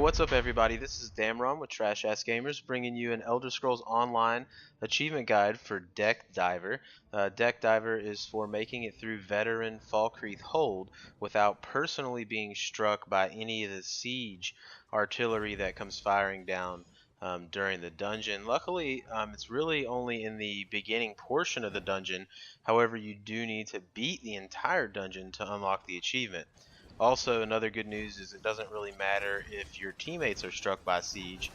what's up everybody? This is Damron with Trash Ass Gamers, bringing you an Elder Scrolls Online achievement guide for Deck Diver. Deck Diver is for making it through veteran Falkreath Hold without personally being struck by any of the siege artillery that comes firing down during the dungeon. Luckily, it's really only in the beginning portion of the dungeon. However, you do need to beat the entire dungeon to unlock the achievement. Also, another good news is it doesn't really matter if your teammates are struck by siege.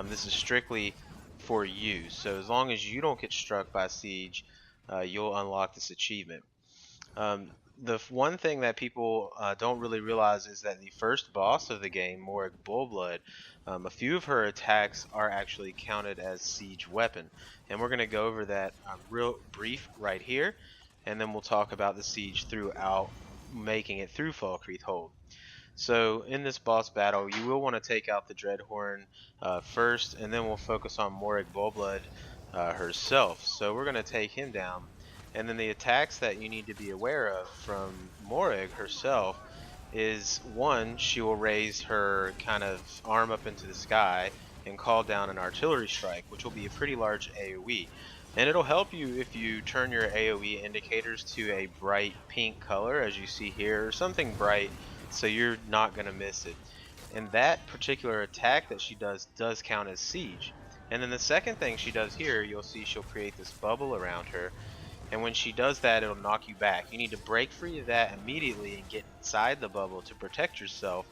This is strictly for you. So as long as you don't get struck by siege, you'll unlock this achievement. The one thing that people don't really realize is that the first boss of the game, Morag Bullblood, a few of her attacks are actually counted as siege weapon. And we're going to go over that real brief right here, and then we'll talk about the siege throughout making it through Falkreath Hold. So in this boss battle, you will want to take out the Dreadhorn first, and then we'll focus on Morag Bullblood herself. So we're going to take him down, and then the attacks that you need to be aware of from Morag herself is, one, she will raise her kind of arm up into the sky and call down an artillery strike, which will be a pretty large AoE. And it'll help you if you turn your AoE indicators to a bright pink color, as you see here, or something bright, so you're not going to miss it. And that particular attack that she does count as siege. And then the second thing she does here, you'll see she'll create this bubble around her. And when she does that, it'll knock you back. You need to break free of that immediately and get inside the bubble to protect yourself,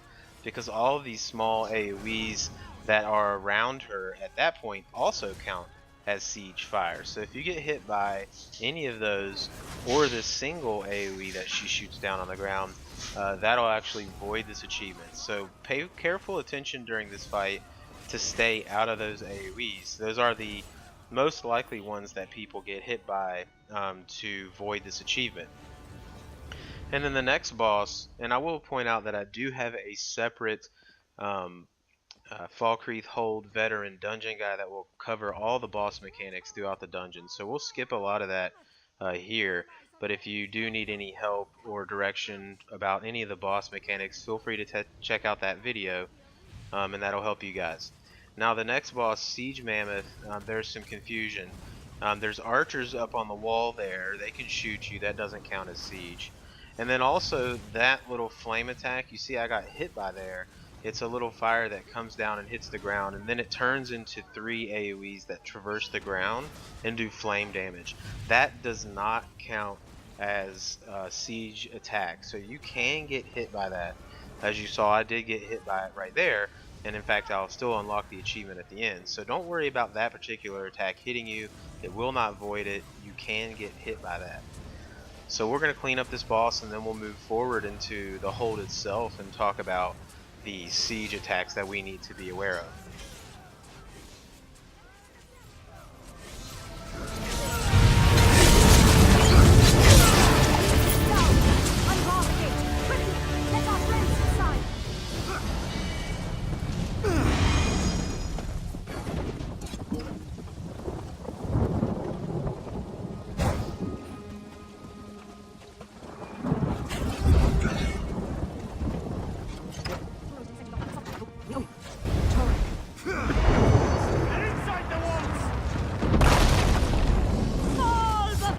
because all of these small AoEs that are around her at that point also count as siege fire. So if you get hit by any of those, or this single AoE that she shoots down on the ground, that'll actually void this achievement. So pay careful attention during this fight to stay out of those AoEs. Those are the most likely ones that people get hit by to void this achievement. And then the next boss, and I will point out that I do have a separate Falkreath Hold veteran dungeon guide that will cover all the boss mechanics throughout the dungeon. So we'll skip a lot of that here, but if you do need any help or direction about any of the boss mechanics, feel free to check out that video, and that'll help you guys. Now the next boss, Siege Mammoth, there's some confusion. There's archers up on the wall there. They can shoot you. That doesn't count as siege. And then also that little flame attack, you see I got hit by there. It's a little fire that comes down and hits the ground, and then it turns into 3 AoEs that traverse the ground and do flame damage. That does not count as siege attack. So you can get hit by that. As you saw, I did get hit by it right there. And in fact, I'll still unlock the achievement at the end. So don't worry about that particular attack hitting you. It will not void it. You can get hit by that. So we're going to clean up this boss, and then we'll move forward into the hold itself and talk about the siege attacks that we need to be aware of.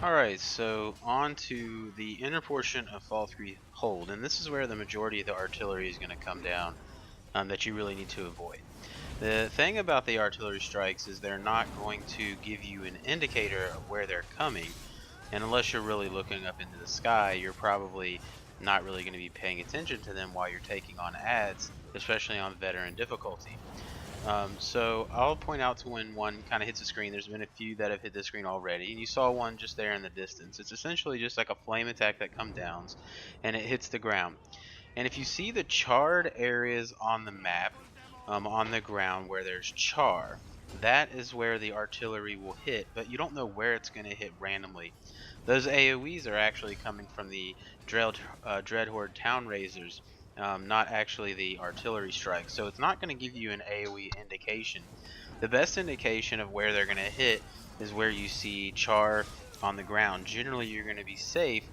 Alright, so on to the inner portion of Falkreath Hold, and this is where the majority of the artillery is going to come down that you really need to avoid. The thing about the artillery strikes is they're not going to give you an indicator of where they're coming, and unless you're really looking up into the sky, you're probably not really going to be paying attention to them while you're taking on ads, especially on veteran difficulty. So I'll point out to when one kind of hits the screen. There's been a few that have hit the screen already, and you saw one just there in the distance. It's essentially just like a flame attack that comes down and it hits the ground. And if you see the charred areas on the map, on the ground where there's char, that is where the artillery will hit, but you don't know where it's going to hit randomly. Those AoEs are actually coming from the Dreadhorde Town Razors, not actually the artillery strike. So it's not going to give you an AoE indication. The best indication of where they're going to hit is where you see char on the ground. Generally, you're going to be safe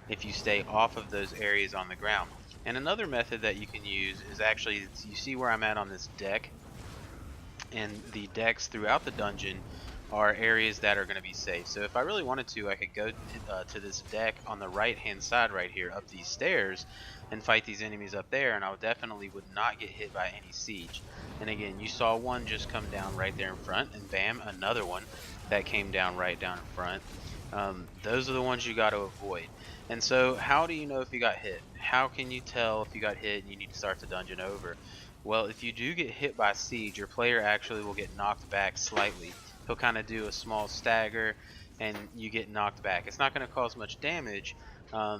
if you stay off of those areas on the ground. And another method that you can use is actually, you see where I'm at on this deck, and the decks throughout the dungeon are areas that are going to be safe. So if I really wanted to, I could go to this deck on the right hand side right here up these stairs and fight these enemies up there, and I definitely would not get hit by any siege. And again, you saw one just come down right there in front, and bam, another one that came down right down in front. Those are the ones you got to avoid. And so how do you know if you got hit? How can you tell if you got hit and you need to start the dungeon over? Well, if you do get hit by siege, your player actually will get knocked back slightly. He'll kind of do a small stagger and you get knocked back. It's not going to cause much damage,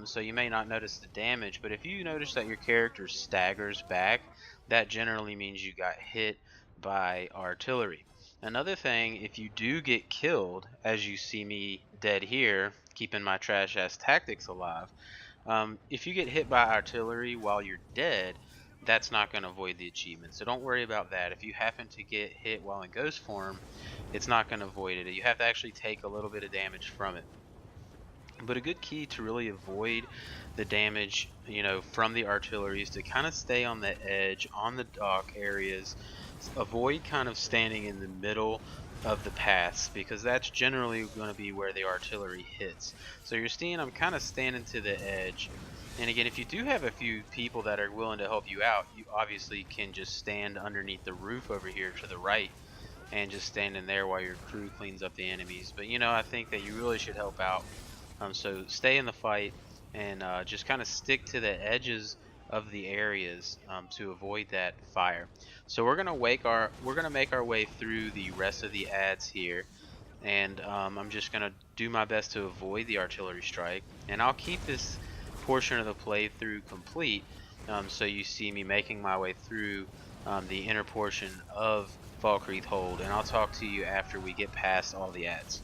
so you may not notice the damage, but if you notice that your character staggers back, that generally means you got hit by artillery. Another thing, if you do get killed, as you see me dead here, keeping my trash ass tactics alive, if you get hit by artillery while you're dead, that's not going to void the achievement. So don't worry about that. If you happen to get hit while in ghost form, it's not going to void it. You have to actually take a little bit of damage from it. But a good key to really avoid the damage, from the artillery is to kind of stay on the edge, on the dock areas. Avoid kind of standing in the middle of the paths, because that's generally going to be where the artillery hits. So you're seeing I'm kind of standing to the edge. And again, if you do have a few people that are willing to help you out, you obviously can just stand underneath the roof over here to the right and just stand in there while your crew cleans up the enemies. But I think that you really should help out. So stay in the fight and just kind of stick to the edges of the areas to avoid that fire. So we're gonna make our way through the rest of the ads here, and I'm just gonna do my best to avoid the artillery strike, and I'll keep this portion of the playthrough complete. So you see me making my way through the inner portion of Falkreath Hold, and I'll talk to you after we get past all the ads.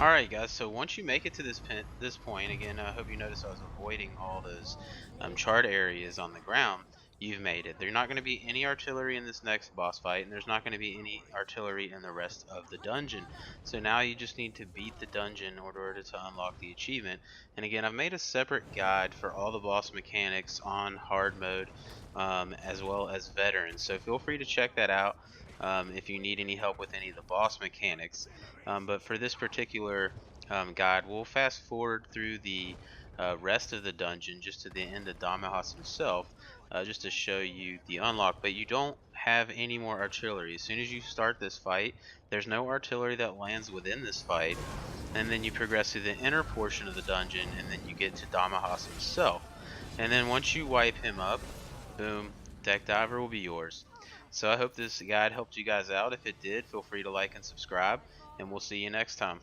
Alright guys, so once you make it to this point, again, I hope you notice I was avoiding all those charred areas on the ground. you've made it. There's not going to be any artillery in this next boss fight, and there's not going to be any artillery in the rest of the dungeon. So now you just need to beat the dungeon in order to unlock the achievement. And again, I've made a separate guide for all the boss mechanics on hard mode, as well as veteran. So feel free to check that out if you need any help with any of the boss mechanics. But for this particular guide, we'll fast forward through the rest of the dungeon just to the end of Damaha's himself, just to show you the unlock. But you don't have any more artillery. As soon as you start this fight, there's no artillery that lands within this fight, and then you progress through the inner portion of the dungeon, and then you get to Damahas himself. And then once you wipe him up, boom, Deck Diver will be yours. So I hope this guide helped you guys out. If it did, feel free to like and subscribe, and we'll see you next time.